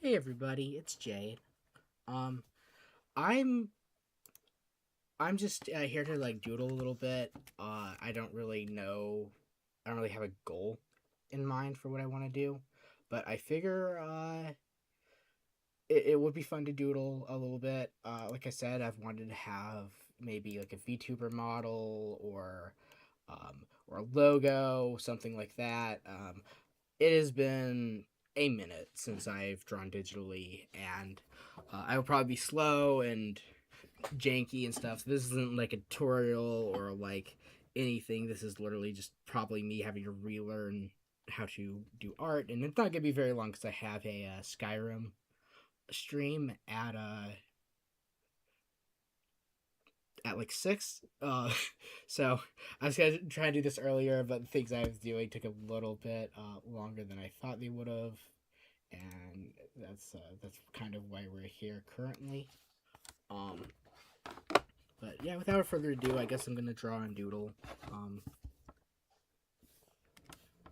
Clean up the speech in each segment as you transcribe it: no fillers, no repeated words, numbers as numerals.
Hey everybody, it's Jade. Um, I'm I'm just here to like doodle a little bit. I don't really know. I don't really have a goal in mind for what I want to do, but I figure it would be fun to doodle a little bit. Like I said, I've wanted to have maybe like a VTuber model or a logo, something like that. It has been a minute since I've drawn digitally, and I will probably be slow and janky and stuff. So this isn't like a tutorial or like anything. This is literally just probably me having to relearn how to do art, and it's not gonna be very long because I have a Skyrim stream at like 6. So I was gonna try to do this earlier, but the things I was doing took a little bit longer than I thought they would have, and that's kind of why we're here currently. Um, but yeah, without further ado, I guess I'm gonna draw and doodle. Um,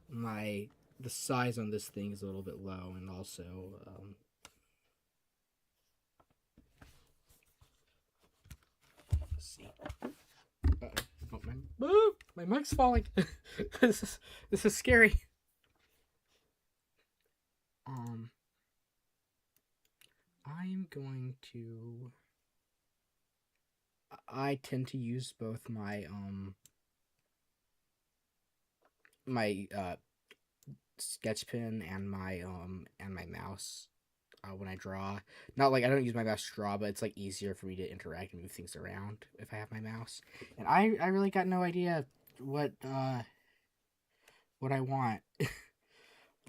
my the size on this thing is a little bit low, and also let's see. Oh, my mic's falling. This is scary. Um, I'm going to. I tend to use both my sketch pen and my mouse when I draw. Not like I don't use my mouse to draw, but it's like easier for me to interact and move things around if I have my mouse. And I really got no idea what I want.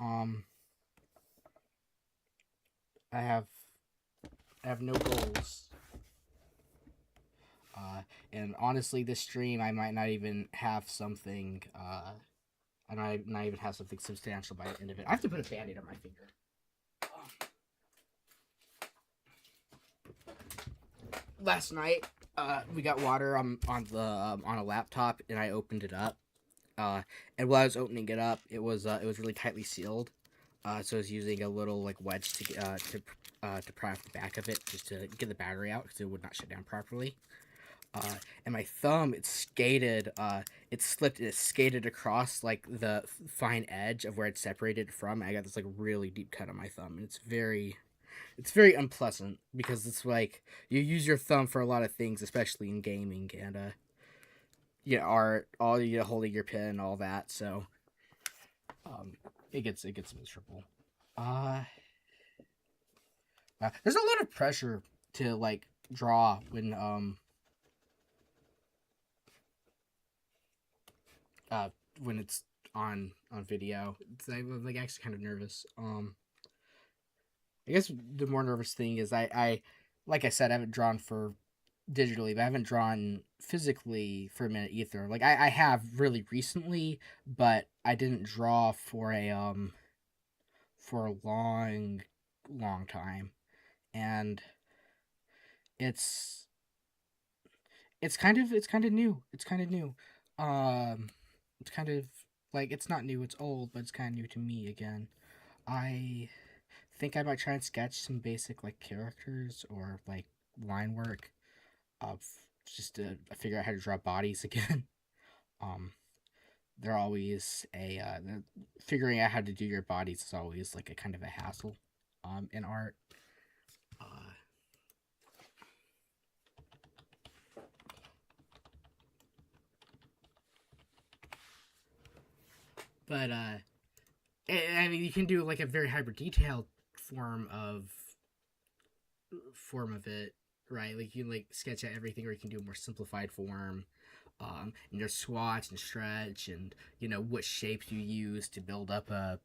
um I have I have no goals. Uh and honestly this stream I might not even have something I might not even have something substantial by the end of it. I have to put a band-aid on my finger. Last night, we got water on a laptop, and I opened it up. And while I was opening it up, it was really tightly sealed. So I was using a little like wedge to pry off the back of it just to get the battery out because it would not shut down properly. And my thumb, it slipped, it skated across like the fine edge of where it separated from. I got this like really deep cut on my thumb, and it's very unpleasant because it's like you use your thumb for a lot of things, especially in gaming and art, all holding your pen and all that. So it gets miserable. Uh, there's a lot of pressure to like draw uh when it's on video. I'm like actually kind of nervous. I guess the more nervous thing is I like I said, I haven't drawn for digitally, but I haven't drawn physically for a minute either. Like I have really recently, but I didn't draw for a long time. And it's it's kind of new. It's kind of new. Um it's kind of like it's not new, it's old, but it's kind of new to me again. I think I might try and sketch some basic like characters or like line work of just to figure out how to draw bodies again. um they're always figuring out how to do your bodies is always like a kind of a hassle in art. uh but I mean you can do like a very hyper detailed form of it, right? Like you can like sketch out everything, or you can do a more simplified form. And there's swatch and stretch, and what shapes you use to build up a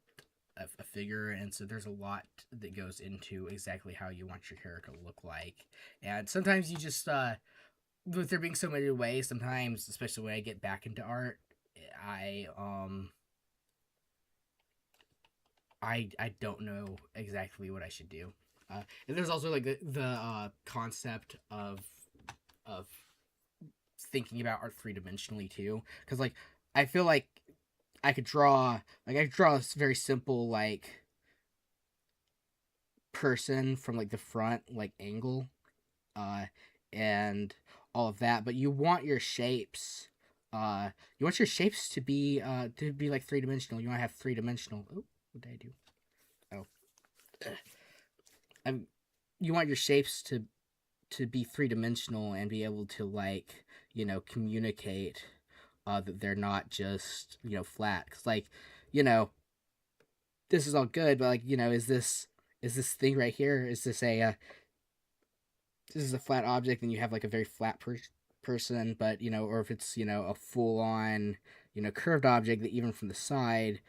figure, and so there's a lot that goes into exactly how you want your character to look like. And sometimes you just with there being so many ways, sometimes, especially when I get back into art, I I don't know exactly what I should do. And there's also like the concept of thinking about art 3 dimensionally too, because like I feel like I could draw a very simple like person from like the front like angle, uh, and all of that. But you want your shapes to be like 3 dimensional. You want to have 3 dimensional. Oh, what did I do? Oh, I'm. You want your shapes to be 3 dimensional and be able to like communicate that they're not just flat. Because like you know this is all good, but like is this thing right here? Is this a this is a flat object, and you have like a very flat person, but or if it's a full on curved object that even from the side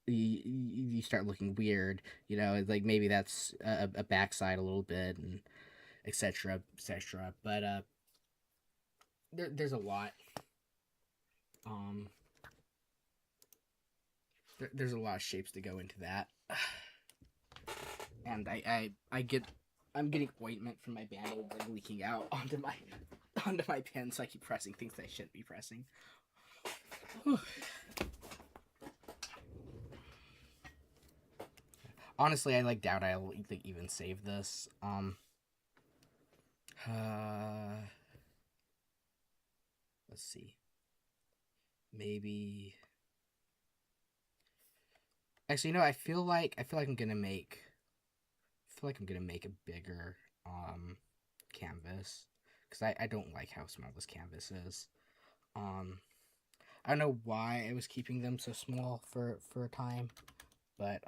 you start looking weird. Like maybe that's a backside a little bit and etc etc. But there's a lot. Um, there's a lot of shapes to go into that, and I'm getting ointment from my bandage like leaking out onto my pen, so I keep pressing things that I shouldn't be pressing. Honestly, I like doubt I'll even save this. Let's see. Maybe. Actually, I feel like I'm gonna make. I feel like I'm gonna make a bigger canvas because I don't like how small this canvas is. Um, I don't know why I was keeping them so small for a time, but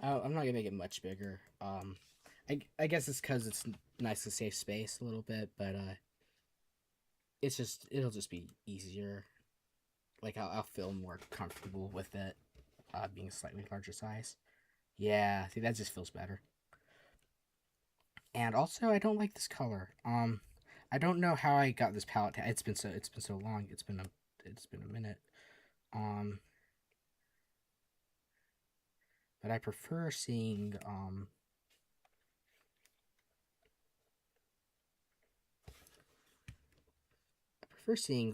I'm not gonna make it much bigger. I guess it's because it's nice to save space a little bit, but it'll just be easier. Like I'll feel more comfortable with it being a slightly larger size. Yeah, see that just feels better. And also, I don't like this color. I don't know how I got this palette. It's been so long. It's been a minute. Um, but I prefer seeing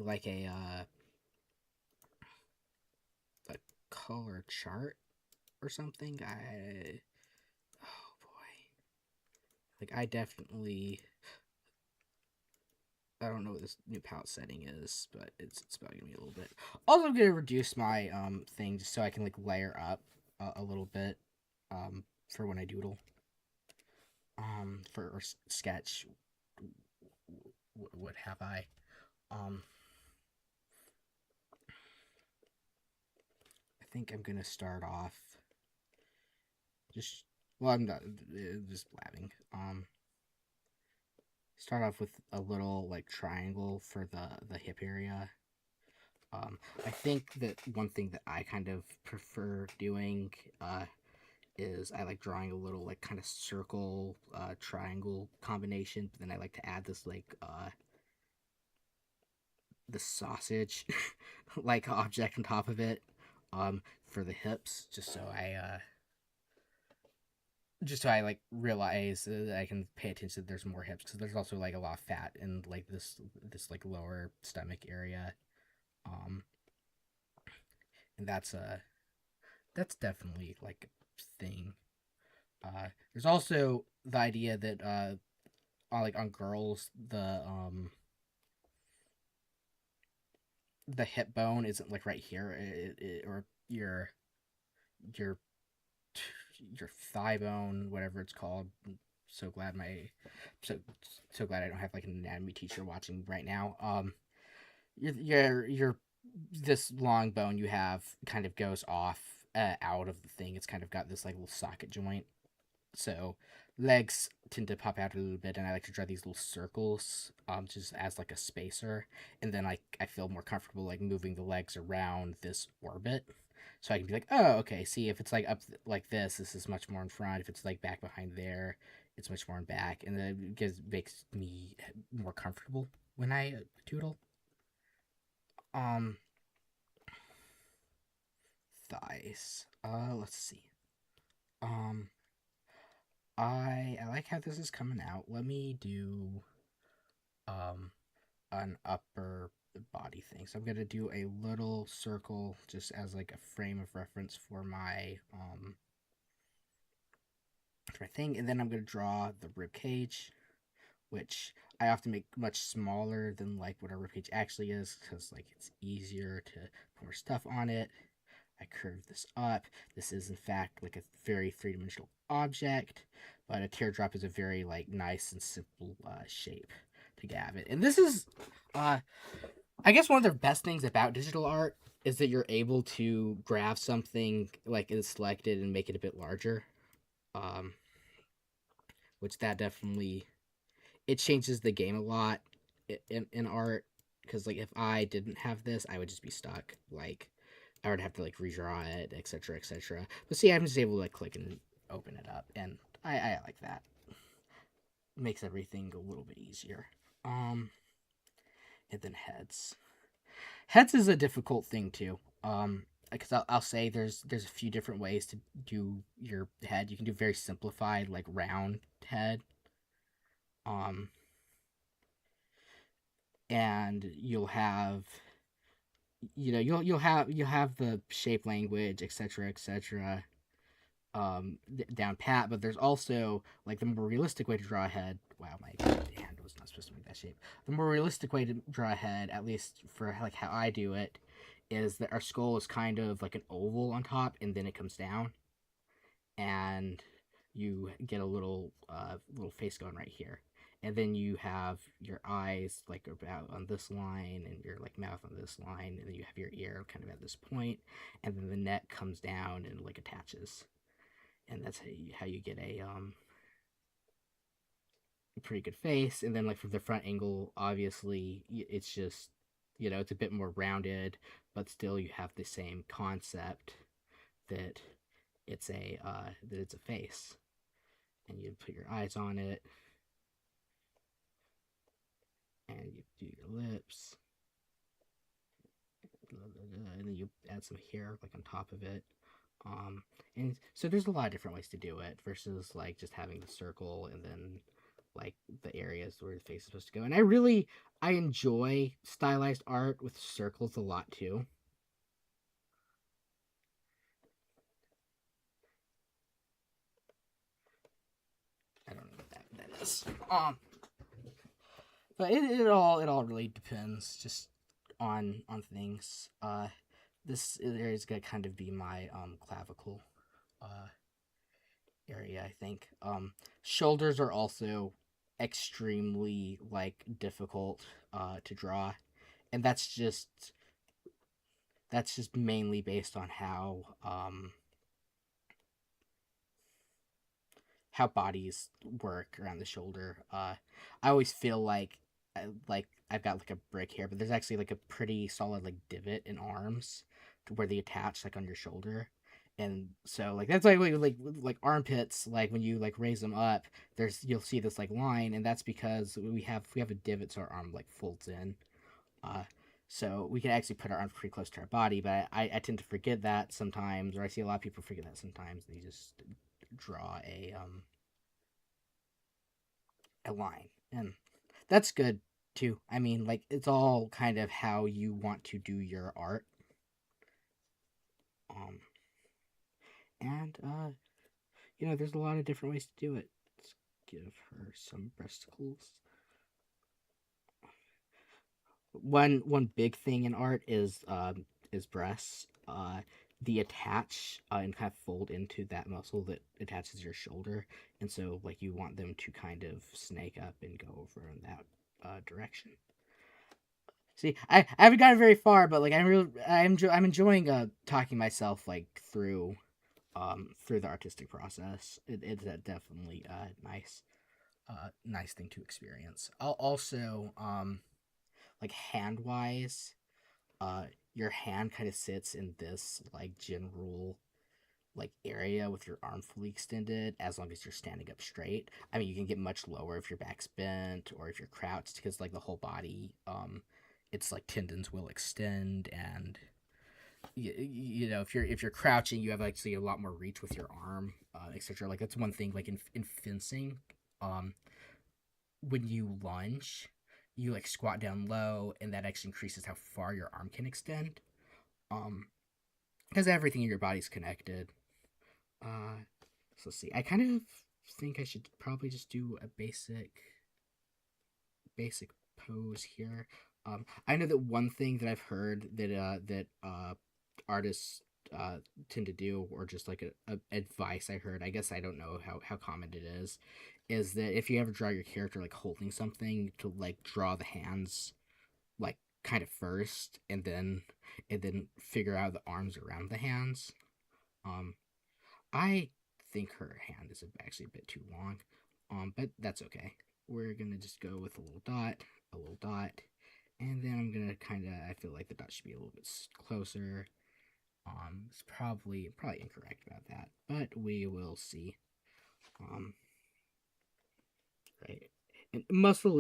like a color chart or something. Oh boy, like I definitely I don't know what this new palette setting is, but it's bugging me a little bit. Also, I'm gonna reduce my thing just so I can like layer up a little bit for when I doodle for or sketch. What have I? Um, I think I'm gonna start off just well, I'm not just blabbing. Start off with a little like triangle for the hip area. I think that one thing that I kind of prefer doing is I like drawing a little like kind of circle triangle combination, but then I like to add this like the sausage like object on top of it for the hips, just so I like realize that I can pay attention that there's more hips because there's also like a lot of fat in like this like lower stomach area. Um, and that's definitely like a thing. There's also the idea that on girls the hip bone isn't like right here, or your your thigh bone, whatever it's called. So glad so so glad I don't have like an anatomy teacher watching right now. Your this long bone you have kind of goes off out of the thing. It's kind of got this like little socket joint. So legs tend to pop out a little bit, and I like to draw these little circles, just as like a spacer, and then I feel more comfortable like moving the legs around this orbit, so I can be like, oh, okay. See, if it's like up like this is much more in front. If it's like back behind there, it's much more in back, and then it makes me more comfortable when I doodle. Um, thighs. Let's see. Um, I like how this is coming out. Let me do um an upper body thing. So I'm gonna do a little circle just as like a frame of reference for my thing, and then I'm gonna draw the rib cage, which I often make much smaller than like what a rib cage actually is, because like it's easier to put more stuff on it. I curve this up. This is in fact like a very three-dimensional object, but a teardrop is a very like nice and simple shape to have it. And this is, I guess, one of the best things about digital art is that you're able to grab something like it's selected and make it a bit larger. Um, which that definitely it changes the game a lot in art, because like if I didn't have this, I would just be stuck. Like I would have to like redraw it, etc., etc. But see, I'm just able to like click and open it up, and I like that. It makes everything a little bit easier. Um, and then heads. Heads is a difficult thing too. Because I'll say there's a few different ways to do your head. You can do very simplified like round head. Um, and you'll have the shape language, etc., etc., down pat. But there's also like the more realistic way to draw a head. Wow, my hand was not supposed to make that shape. The more realistic way to draw a head, at least for like how I do it, is that our skull is kind of like an oval on top, and then it comes down, and you get a little face going right here, and then you have your eyes like about on this line, and your like mouth on this line, and then you have your ear kind of at this point, and then the neck comes down and like attaches, and that's how you get a pretty good face. And then like from the front angle, obviously it's just it's a bit more rounded, but still you have the same concept that it's a face, and you put your eyes on it, and you do your lips, and then you add some hair like on top of it. And so there's a lot of different ways to do it versus like just having the circle and then like the areas where the face is supposed to go. And I enjoy stylized art with circles a lot too. I don't know what that is. But it all really depends just on things. This area is gonna kind of be my clavicle uh area, I think. Shoulders are also extremely like difficult to draw, and that's just mainly based on how bodies work around the shoulder. I always feel like I've got like a brick here, but there's actually like a pretty solid like divot in arms to where they attach like on your shoulder. And so like that's like armpits, like when you like raise them up, you'll see this like line, and that's because we have a divot so our arm like folds in. Uh, so we can actually put our arms pretty close to our body, but I tend to forget that sometimes, or I see a lot of people forget that sometimes. They just draw a line, and that's good too. I mean, like it's all kind of how you want to do your art. Um, and there's a lot of different ways to do it. Let's give her some breasticles. One big thing in art is breasts. The attach and kind of fold into that muscle that attaches your shoulder, and so like you want them to kind of snake up and go over in that direction. See, I haven't gotten very far, but like I'm enjoying talking myself like through the artistic process. It's definitely nice thing to experience. I'll also like hand wise, uh your hand kind of sits in this like general like area with your arm fully extended as long as you're standing up straight. I mean, you can get much lower if your back's bent or if you're crouched, because like the whole body it's like tendons will extend, and if you're crouching, you have actually a lot more reach with your arm, etc. Like that's one thing like in fencing, um when you lunge, you like squat down low, and that actually increases how far your arm can extend. Um, because everything in your body's connected. So let's see. I kind of think I should probably just do a basic pose here. I know that one thing that I've heard that artists tend to do, or just like a advice I heard. I guess I don't know how common it is that if you ever draw your character like holding something, to like draw the hands like kind of first, and then figure out the arms around the hands. Um, I think her hand is actually a bit too long, but that's okay. We're gonna just go with a little dot, and then I'm gonna kind of. I feel like the dot should be a little bit closer. It's probably incorrect about that, but we will see. Um, right, and muscle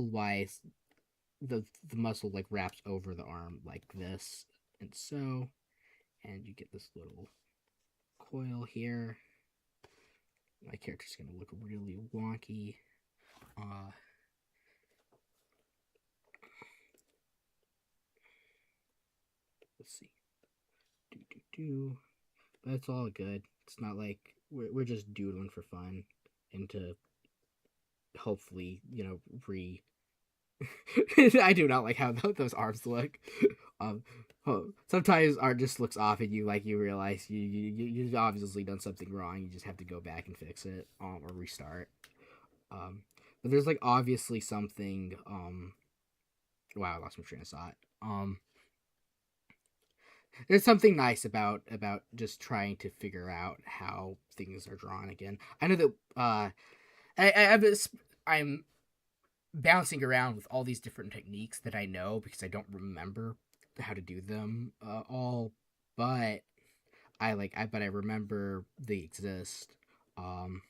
wise, the muscle like wraps over the arm like this, and so, and you get this little coil here. My character's gonna look really wonky. Uh, let's see. Do do do. But it's all good. It's not like we're just doodling for fun, and to hopefully re. I do not like how those arms look. Um, sometimes art just looks off, and you realize you've obviously done something wrong. You just have to go back and fix it, or restart. Um, but there's like obviously something. Wow, I lost my train of thought. There's something nice about just trying to figure out how things are drawn again. I know that I'm bouncing around with all these different techniques that I know because I don't remember how to do them all, but I remember they exist. Um,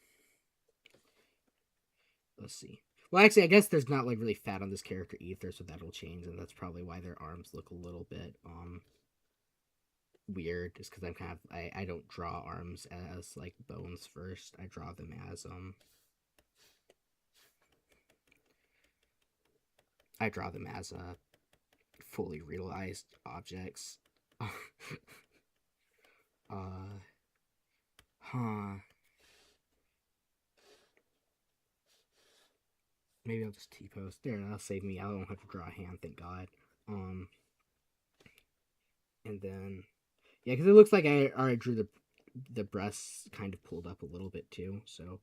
let's see. Well, actually, I guess there's not like really fat on this character either, so that'll change, and that's probably why their arms look a little bit weird, just because I'm kind of I don't draw arms as like bones first. I draw them as fully realized objects. uh huh. Maybe I'll just T-post. There, that'll save me. I don't have to draw a hand, thank God. Um and then yeah, because it looks like I already drew the breasts kind of pulled up a little bit too. So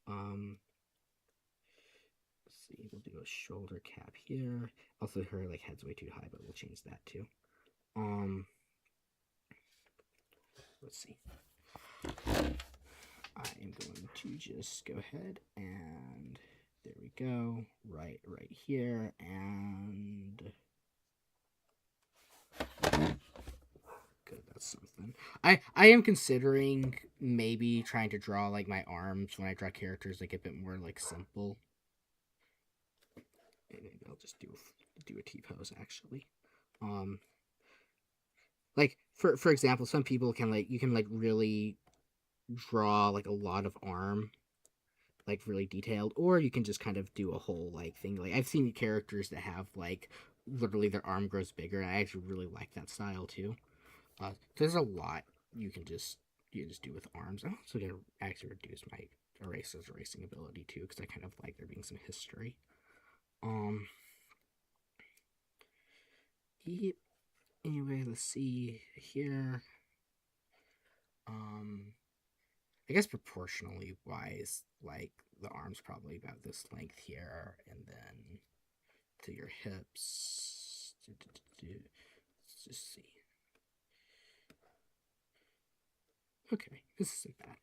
let's see, we'll do a shoulder cap here. Also, her like head's way too high, but we'll change that too. Let's see. I am going to just go ahead and there we go. Right here, and good. That's something. I am considering maybe trying to draw like my arms when I draw characters like a bit more like simple. Maybe I'll just do a T pose actually. Like for example, some people can like you can like really draw like a lot of arm, like really detailed, or you can just kind of do a whole like thing. Like I've seen characters that have like literally their arm grows bigger, and I actually really like that style too. There's a lot you can just do with arms. I'm also gonna actually reduce my erasing ability too, because I kind of like there being some history. Yep. Anyway, let's see here. I guess proportionally wise, like the arm's probably about this length here, and then to your hips. Let's just see. Okay, this isn't bad.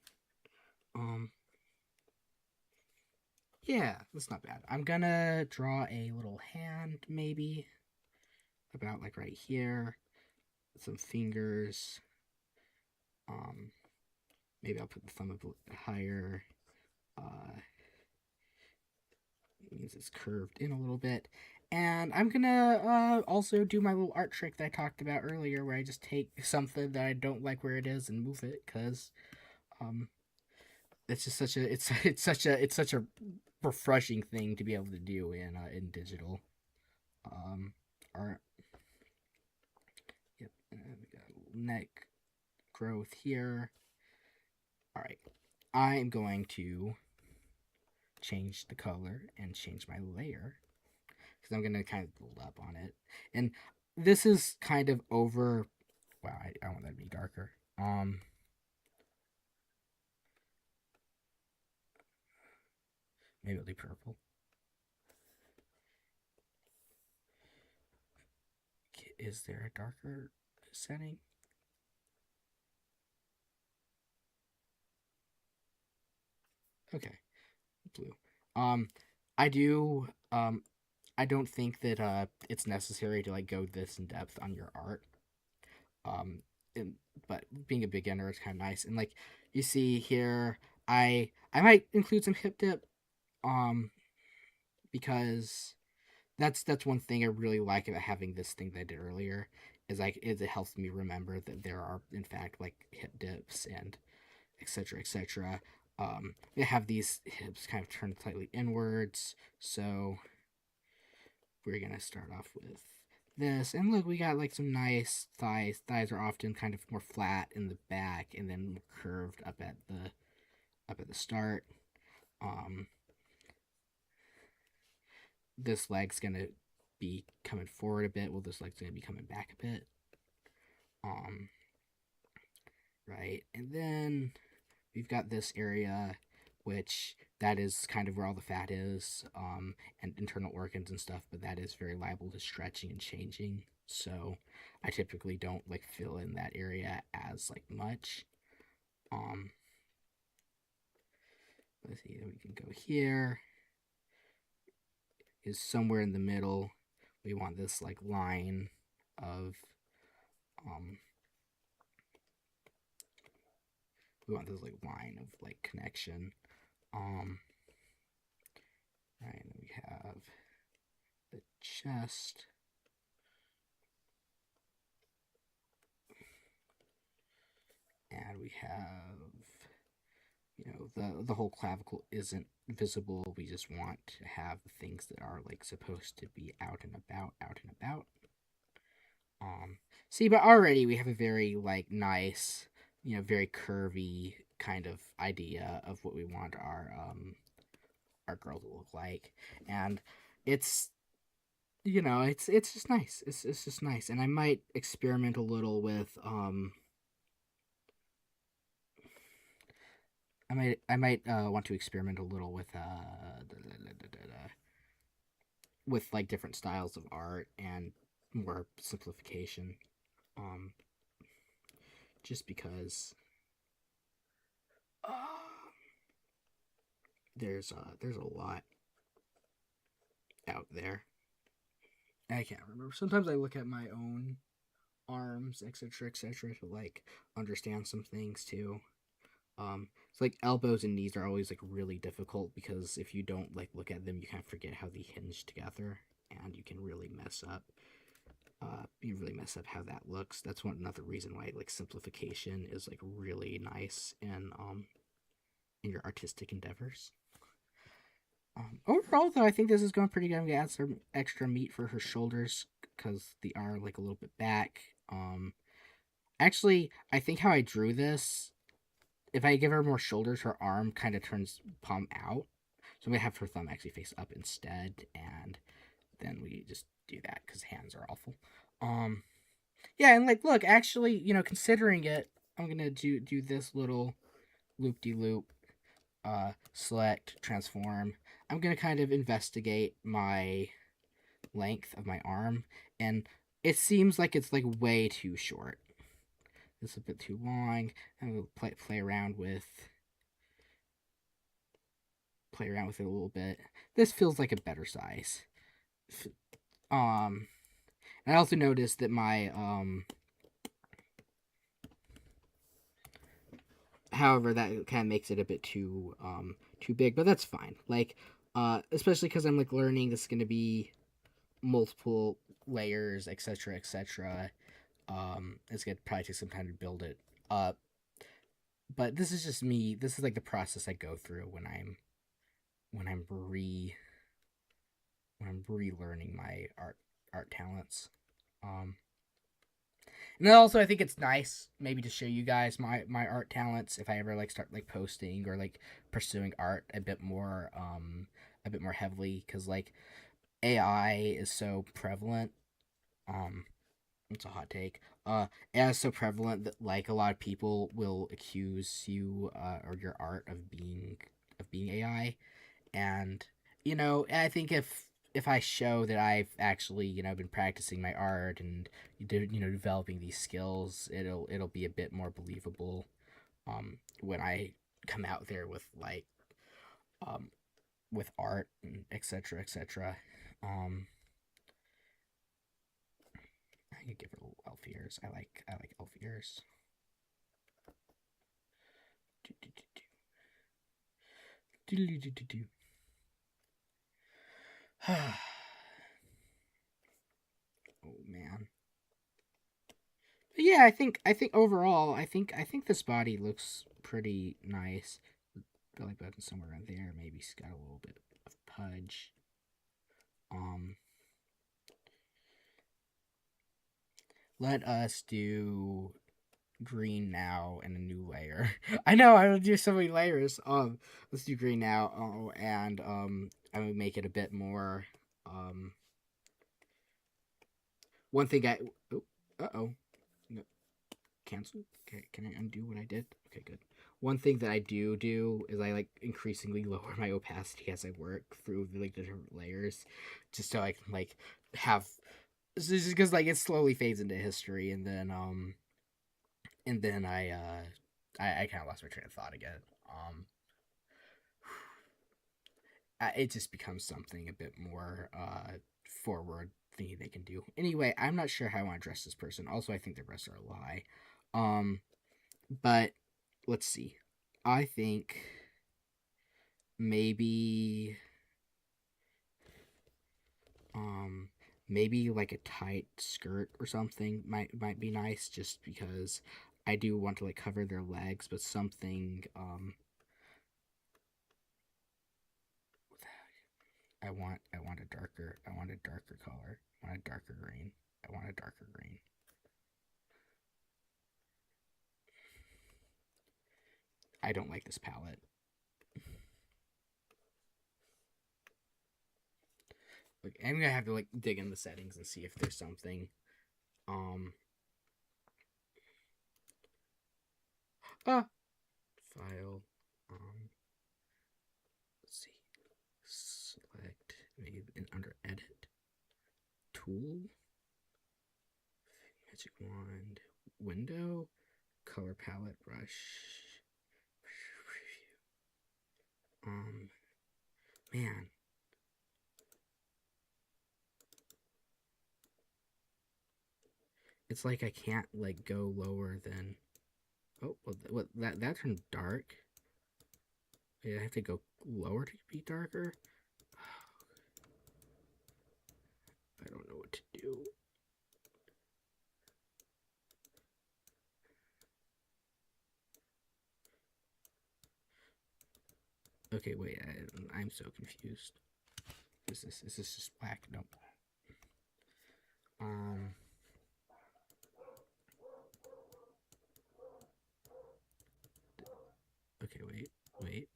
Yeah, that's not bad. I'm gonna draw a little hand, maybe about like right here, some fingers. Maybe I'll put the thumb a bit higher. It means it's curved in a little bit. And I'm gonna also do my little art trick that I talked about earlier, where I just take something that I don't like where it is and move it, because it's just such a it's such a refreshing thing to be able to do in digital. Art. Yep. We got neck growth here. All right. I am going to change the color and change my layer because I'm going to kind of build up on it. And this is kind of over. Wow, I want that to be darker. Maybe it'll be purple. Is there a darker setting? Okay, blue. I do. I don't think that it's necessary to like go this in depth on your art. Um, and, but being a beginner, it's kind of nice. And like you see here, I might include some hip dip. Um, because that's one thing I really like about having this thing that I did earlier is it helps me remember that there are in fact like hip dips and etc etc. They have these hips kind of turned slightly inwards, so we're gonna start off with this. And look, we got like some nice thighs. Thighs are often kind of more flat in the back and then curved up at the start. Um, this leg's gonna be coming forward a bit. Well, this leg's gonna be coming back a bit. Um, right, and then we've got this area, which that is kind of where all the fat is, and internal organs and stuff. But that is very liable to stretching and changing. So I typically don't like fill in that area as like much. Um, let's see, we can go here. Is somewhere in the middle. We want this like line of um we want this like line of like connection. Right, and we have the chest. And we have, you know, the whole clavicle isn't visible. We just want to have things that are like supposed to be out and about, out and about. See, but already we have a very like nice, you know, very curvy kind of idea of what we want our girl to look like, and it's, you know, it's just nice. It's just nice, and I might experiment a little with I might want to experiment a little with like different styles of art and more simplification. Um, just because uh, there's a lot out there. I can't remember. Sometimes I look at my own arms, etc., etc., to like understand some things too. It's like elbows and knees are always like really difficult because if you don't like look at them, you kind of forget how they hinge together, and you can really mess up. You really mess up how that looks. That's one another reason why like simplification is like really nice in your artistic endeavors. Overall, though, I think this is going pretty good. I'm gonna add some extra meat for her shoulders because they are like a little bit back. Actually, I think how I drew this, if I give her more shoulders, her arm kind of turns palm out. So I'm gonna have her thumb actually face up instead, and then we just do that because hands are awful. Um, yeah, and like, look, actually, you know, considering it, I'm gonna do this little loop de loop, select, transform. I'm gonna kind of investigate my length of my arm, and it seems like it's like way too short. This is a bit too long. I'm gonna play around with it a little bit. This feels like a better size. Um, and I also noticed that my however, that kind of makes it a bit too big, but that's fine. Like, especially because I'm like learning this is gonna be multiple layers, etc., etc. It's gonna probably take some time to build it up, but this is just me. This is like the process I go through when I'm relearning my art talents. Um, and then also I think it's nice maybe to show you guys my art talents if I ever like start like posting or like pursuing art a bit more heavily because like AI is so prevalent. Um, it's a hot take. AI is so prevalent that like a lot of people will accuse you or your art of being AI, and I think if I show that I've actually been practicing my art and developing these skills, it'll be a bit more believable when I come out there with like um with art and etc etc. um I could give it elf ears. I like elf ears. Oh man. But yeah, I think overall, I think this body looks pretty nice. Belly button somewhere around there. Maybe it's got a little bit of pudge. Um, let us do green now and a new layer. I know I will do so many layers. Let's do green now. Oh, and I would make it a bit more. Um, one thing I. Oh, uh-oh. No, cancel. Okay, can I undo what I did? Okay, good. One thing that I do is I like increasingly lower my opacity as I work through like the different layers, just so I can like have. Just because like it slowly fades into history, and then I kind of lost my train of thought again. It just becomes something a bit more forward thinking they can do. Anyway, I'm not sure how I want to dress this person. Also, I think their breasts are a lie. Um, but let's see. I think maybe um maybe like a tight skirt or something might be nice just because I do want to like cover their legs, but something I want a darker color. I want a darker green. I want a darker green. I don't like this palette. Like I'm gonna have to like dig in the settings and see if there's something. Um ah file. Let's see. Select maybe under edit. Tool. Magic wand. Window. Color palette brush. Um man. It's like I can't like go lower than oh well, what that turned dark. I have to go lower to be darker. I don't know what to do. Okay, wait. I'm so confused. Is this just black? Nope. Um. Okay, wait.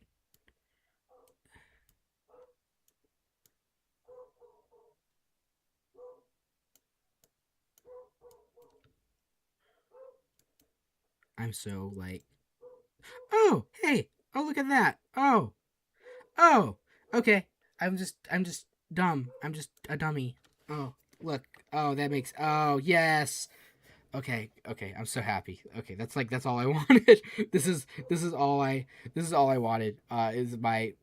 I'm so like. Oh, hey. Oh, look at that. Oh. Okay. I'm just dumb. I'm just a dummy. Oh, look. Oh, that makes. Oh, yes. Okay, I'm so happy. Okay, that's all I wanted. This is all I wanted. Is my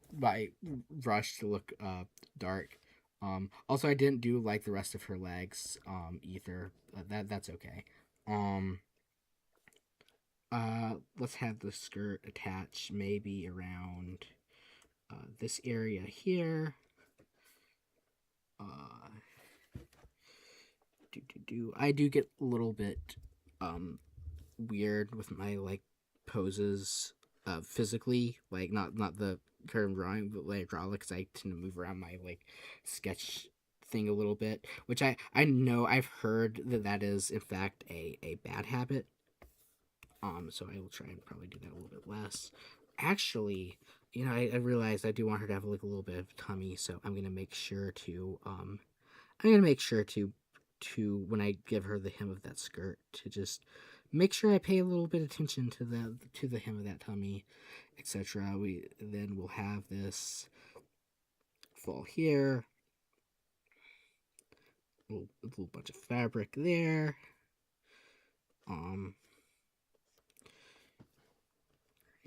brush to look dark. Also I didn't do like the rest of her legs either. That's okay. Um let's have the skirt attach maybe around this area here. Uh I do get a little bit um weird with my like poses physically, like not the current drawing, but when I draw, because I tend to move around my like sketch thing a little bit, which I know I've heard that that is in fact a bad habit. So I will try and probably do that a little bit less. Actually, I realized I do want her to have like a little bit of tummy, so I'm gonna make sure to when I give her the hem of that skirt to just make sure I pay a little bit of attention to the hem of that tummy, etc. We then will have this fall here, a little bunch of fabric there.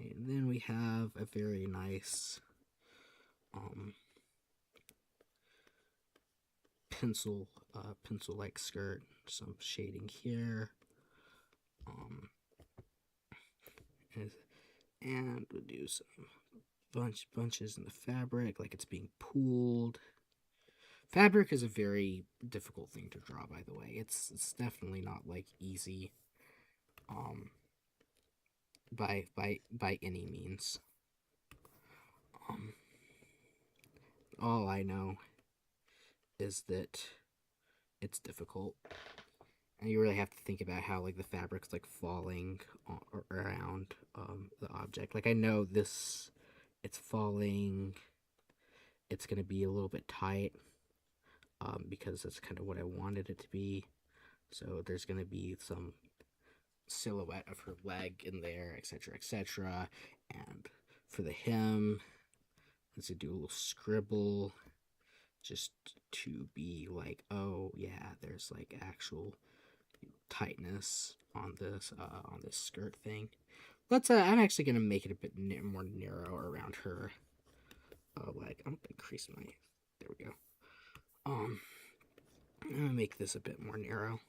And then we have a very nice pencil like skirt, some shading here, and we'll do some bunches in the fabric like it's being pulled. Fabric is a very difficult thing to draw, by the way. It's definitely not like easy by any means. All I know is that it's difficult, and you really have to think about how like the fabric's like falling around the object. Like I know this, it's falling. It's gonna be a little bit tight because that's kind of what I wanted it to be. So there's gonna be some silhouette of her leg in there, etc., etc. And for the hem, let's do a little scribble just to be like, oh yeah, there's like actual tightness on this skirt thing. I'm actually gonna make it a bit more narrow around her leg. I'm gonna increase my, there we go. I'm gonna make this a bit more narrow,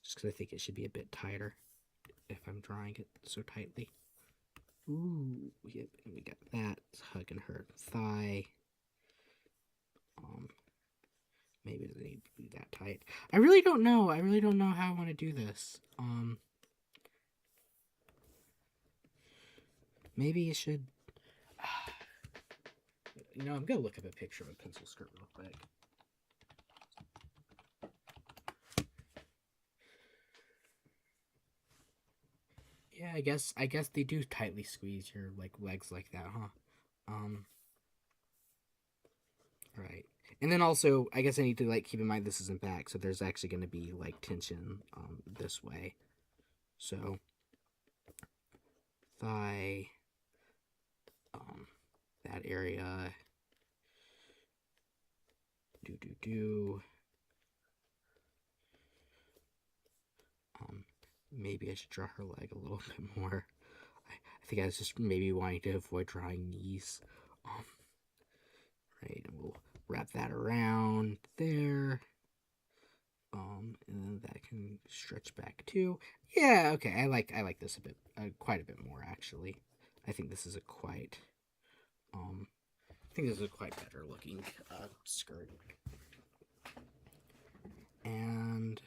just because I think it should be a bit tighter if I'm drawing it so tightly. Ooh, yep, and we got that hugging her thigh. Maybe it doesn't need to be that tight. I really don't know. I really don't know how I want to do this. Maybe it should. I'm gonna look up a picture of a pencil skirt real quick. Yeah, I guess they do tightly squeeze your like legs like that, huh? Right. And then also, I guess I need to like keep in mind this isn't back, so there's actually going to be like tension this way. So thigh, that area, do. Maybe I should draw her leg a little bit more. I think I was just maybe wanting to avoid drawing knees. Right, and we'll wrap that around there. And then that can stretch back too. Yeah, okay. I like this a bit, quite a bit more actually. I think this is a quite, better looking skirt. And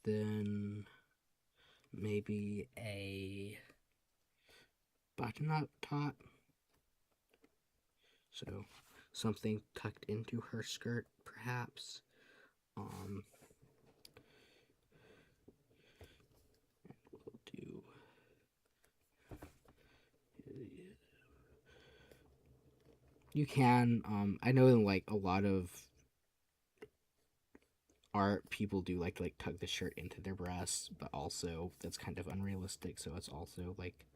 then maybe a button-up top. So something tucked into her skirt, perhaps. We'll do. You can. I know in like a lot of art, people do like to like tuck the shirt into their breasts, but also that's kind of unrealistic. So it's also like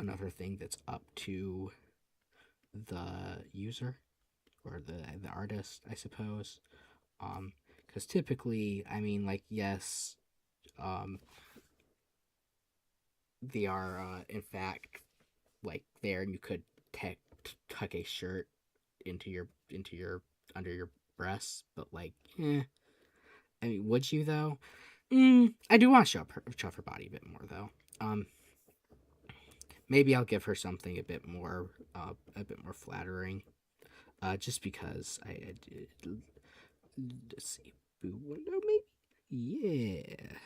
another thing that's up to the user or the artist, I suppose. Because typically, I mean, like, yes, they are in fact like there, and you could tuck a shirt into your under your breasts, but like, I mean, would you though? I do want to show her body a bit more though. Maybe I'll give her something a bit more flattering. Just because let's see, boob window maybe. Yeah.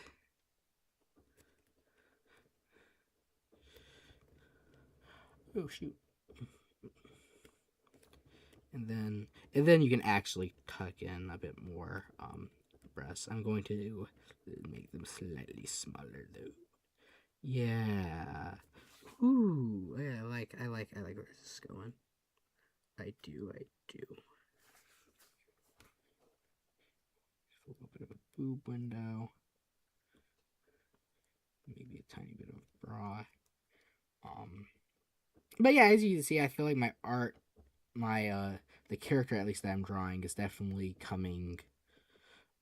Oh shoot. And then you can actually tuck in a bit more breasts. I'm going to make them slightly smaller though. Yeah. Ooh, yeah, I like where this is going. I do. A little bit of a boob window. Maybe a tiny bit of bra. Um but yeah, as you can see, I feel like my art, my the character at least that I'm drawing is definitely coming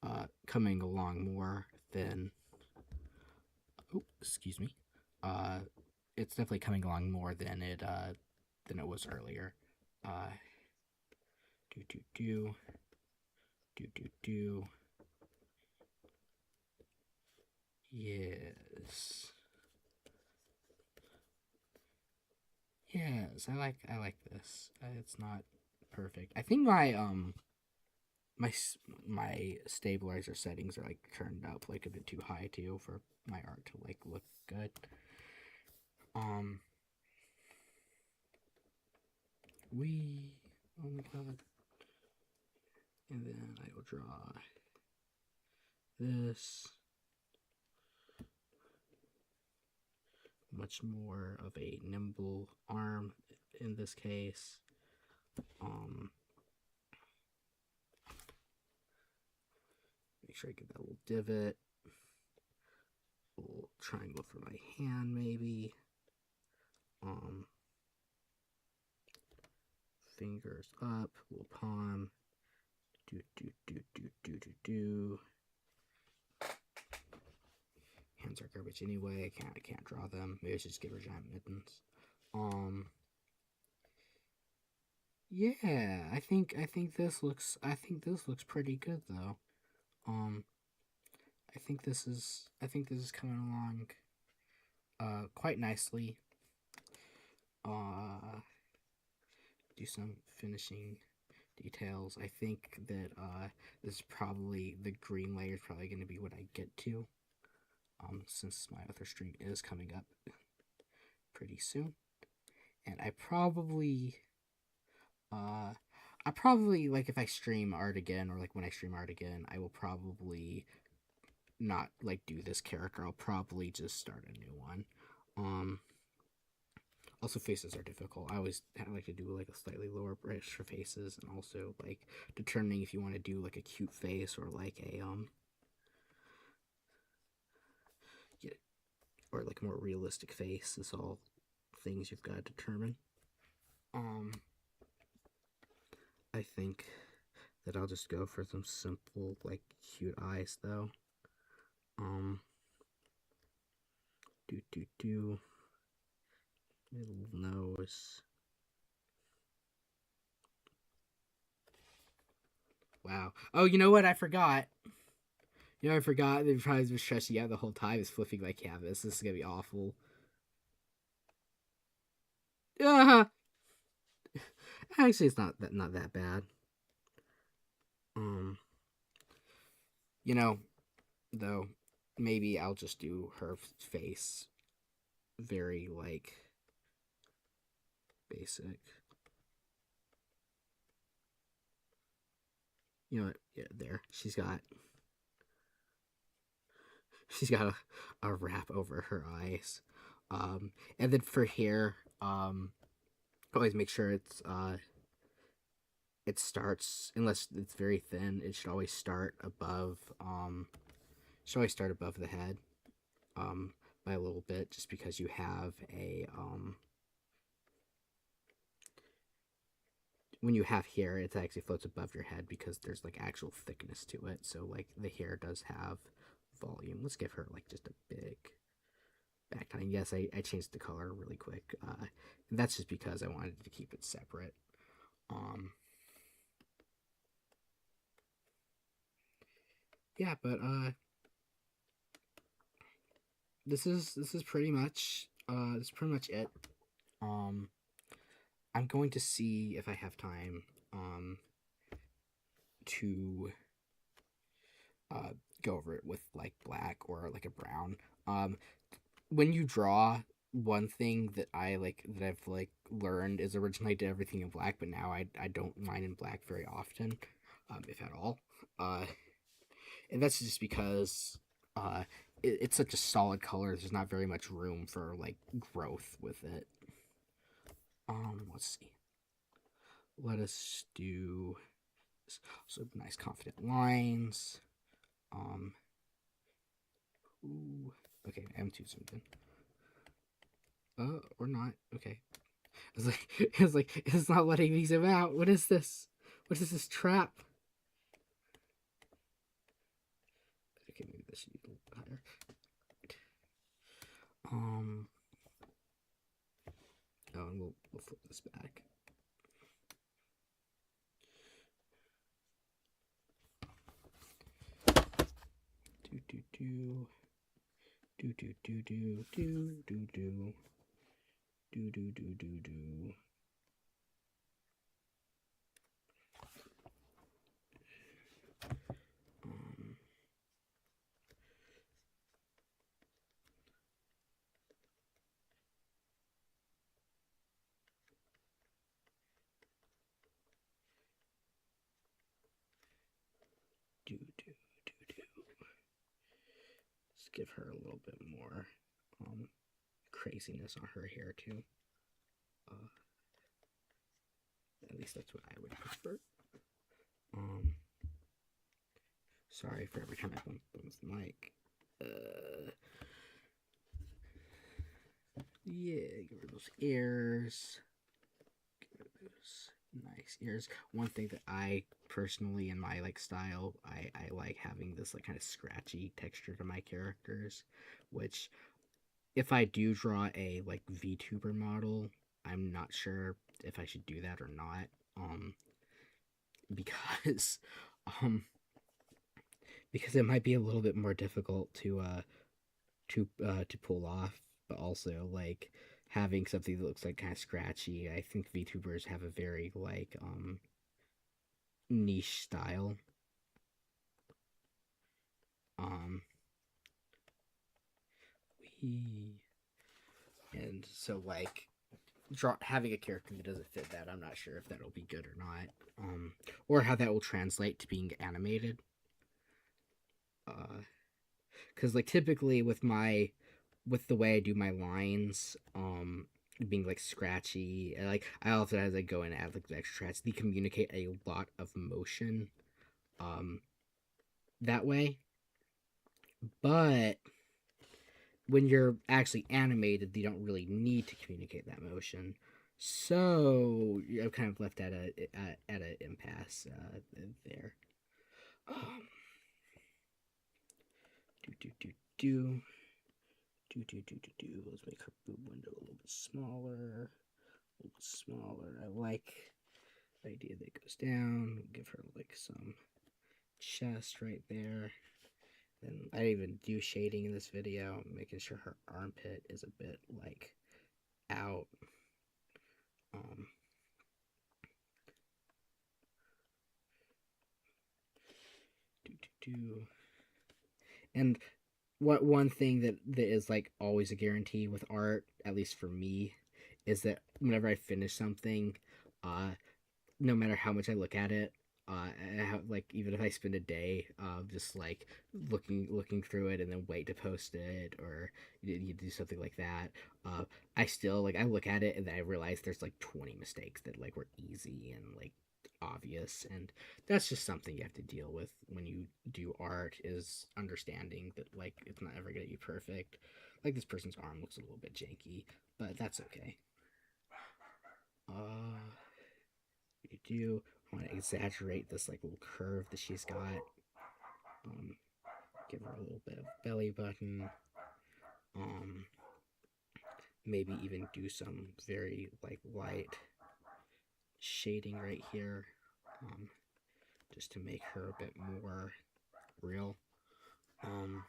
along more than, oh, excuse me. Uh it's definitely coming along more than it was earlier. Uh do do do do do do. Yes. Yes, I like this. It's not perfect. I think my my stabilizer settings are like turned up like a bit too high too for my art to like look good. Um we Oh my god. And then I will draw this, much more of a nimble arm in this case. Um Make sure I get that little divot, a little triangle for my hand maybe. Um Fingers up, little palm. Do do do do do do do. Hands are garbage anyway. I can't draw them. Maybe I should just give her giant mittens. Um yeah, I think this looks pretty good though. Um I think this is coming along quite nicely. Uh do some finishing details. I think that this is probably the green layer is probably going to be what I get to, since my other stream is coming up pretty soon, and uh I probably like if I stream art again, or like when I stream art again, I will probably not like do this character. I'll probably just start a new one. Um Also, faces are difficult. I like to do like a slightly lower brush for faces, and also like determining if you want to do like a cute face or like a yeah, or like a more realistic face is all things you've got to determine. Um, I think that I'll just go for some simple like cute eyes though. Um, do little nose. Wow. Oh, you know what? I forgot. I forgot. They've probably been stressing out the whole time. Is flipping my canvas. This is gonna be awful. Ah, actually, it's not that bad. Um, you know, though, maybe I'll just do her face very like basic. You know what? Yeah, there. She's got a wrap over her eyes. And then for hair, always make sure it starts, unless it's very thin, it should always start above the head, um by a little bit, just because you have a when you have hair, it actually floats above your head because there's like actual thickness to it. So like the hair does have volume. Let's give her like just a big back tie. Yes, I changed the color really quick. That's just because I wanted to keep it separate. Um, yeah, but this is pretty much it. Um, I'm going to see if I have time to go over it with like black or like a brown. Um, when you draw, one thing that I've like learned is originally I did everything in black, but now I don't mine in black very often, if at all. Uh, and that's just because uh, it's such a solid color. There's not very much room for like growth with it. Let's see. Let us do so nice confident lines. Um, ooh, okay, M2 something. Or not. Okay. It's not letting me zoom out. What is this? What is this trap? Okay, maybe this should be a little higher. Oh, and we'll flip this back. Do do do do do do do do do do do do do do do. Um, do do do do. Let's give her a little bit more craziness on her hair too. At least that's what I would prefer. Sorry for every time I bump the mic. Yeah, get rid of those ears. Get rid of those nice ears. One thing that I personally, in my like style, I like having this like kind of scratchy texture to my characters, which if I do draw a like VTuber model, I'm not sure if I should do that or not. Because um because it might be a little bit more difficult to pull off, but also like having something that looks like kind of scratchy. I think VTubers have a very like niche style. Um we and so like having a character that doesn't fit that, I'm not sure if that'll be good or not. Or how that will translate to being animated. Because like typically with the way I do my lines, being like scratchy, and, like I also as I go and add like the extra tracks, they communicate a lot of motion, um, that way. But when you're actually animated, you don't really need to communicate that motion. So I'm kind of left at an impasse there. Um, do do do do. Let's make her boob window a little bit smaller. A little bit smaller. I like the idea that it goes down. Give her like some chest right there. And I even do shading in this video, making sure her armpit is a bit like out. Um, do do do. And what one thing that is like always a guarantee with art, at least for me, is that whenever I finish something, uh, no matter how much I look at it, I have, like even if I spend a day just like looking through it and then wait to post it or you do something like that, I still like I look at it and then I realize there's like 20 mistakes that like were easy and like obvious, and that's just something you have to deal with when you do art, is understanding that like it's not ever gonna be perfect. Like this person's arm looks a little bit janky, but that's okay. uh you do. I want to exaggerate this like little curve that she's got. Um, give her a little bit of belly button. Um, maybe even do some very like light shading right here, um, just to make her a bit more real. Um,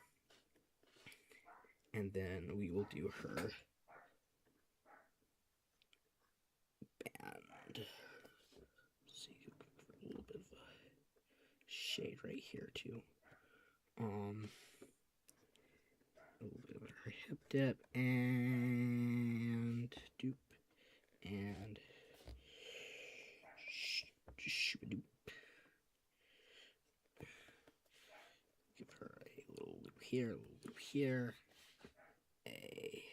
and then we will do her band. See, a little bit of a shade right here too. A little bit of her hip dip, and doop, and doop. Give her a little loop here, a little loop here, a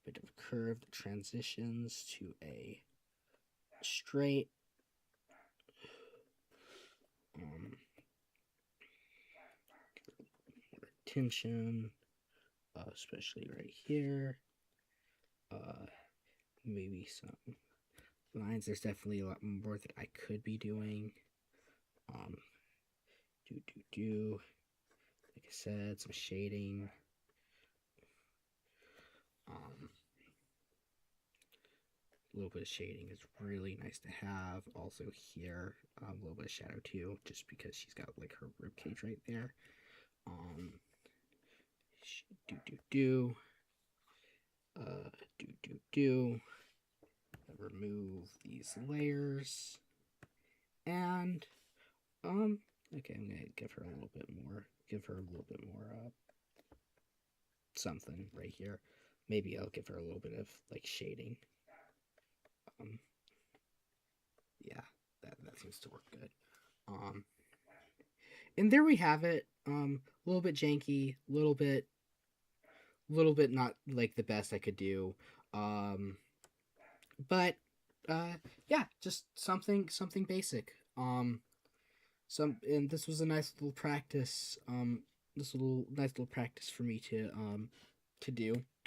bit of a curve that transitions to a straight. More tension, especially right here. Maybe some lines. There's definitely a lot more that I could be doing. Like I said, some shading. A little bit of shading is really nice to have. Also here, a little bit of shadow too, just because she's got like her rib cage right there. Remove these layers, and okay, I'm gonna give her a little bit more. Something right here. Maybe I'll give her a little bit of like shading. Yeah, that seems to work good. And there we have it. A little bit janky, little bit not like the best I could do. But yeah, just something basic. And this was a nice little practice. Nice little practice for me to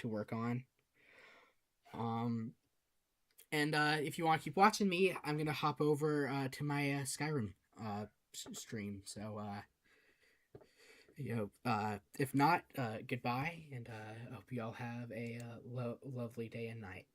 work on. And if you want to keep watching me, I'm gonna hop over to my Skyrim stream. So if not, goodbye, and I hope you all have a lovely day and night.